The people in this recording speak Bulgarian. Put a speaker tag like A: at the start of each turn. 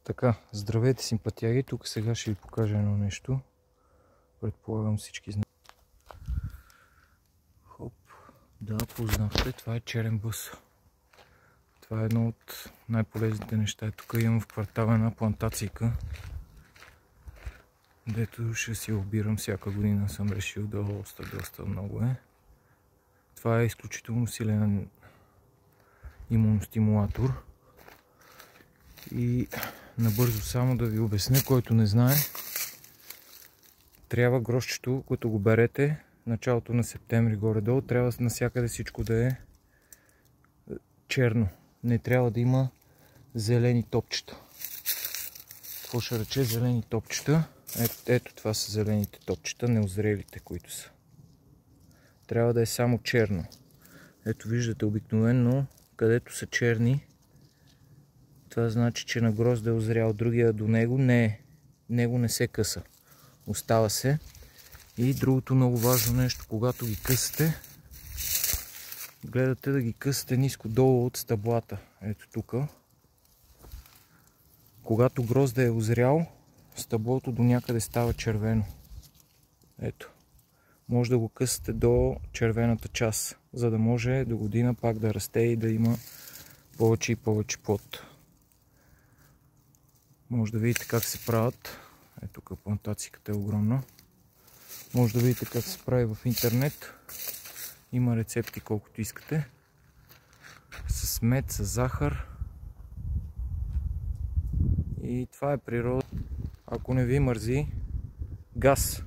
A: Така, здравейте симпатияги, тук сега ще ви покажа едно нещо. Предполагам всички знаят. Хоп, да, познахте, това е черен бъс. Това е едно от най-полезните неща. Тук имам в квартала една плантацийка, дето ще си обирам всяка година, съм решил доста много е. Това е изключително силен имуностимулатор. И набързо само да ви обясня, който не знае, трябва грозчето, като го берете началото на септември горе-долу, трябва навсякъде всичко да е черно. Не трябва да има зелени топчета. Какво ще рече зелени топчета? Ето това са зелените топчета, неозрелите, които са. Трябва да е само черно. Ето виждате обикновено, където са черни, това значи, че на грозда е озрял. Другия до него не е. Него не се къса. Остава се. И другото много важно нещо, когато ги късате, гледате да ги късате ниско долу от стъблата. Ето тук. Когато грозда е озрял, стъблото до някъде става червено. Ето. Може да го късате до червената част, за да може до година пак да расте и да има повече и повече плод. Може да видите как се правят. Ето тук плантацията е огромна. Може да видите как се прави в интернет. Има рецепти колкото искате. С мед, с захар. И това е природа. Ако не ви мързи, газ.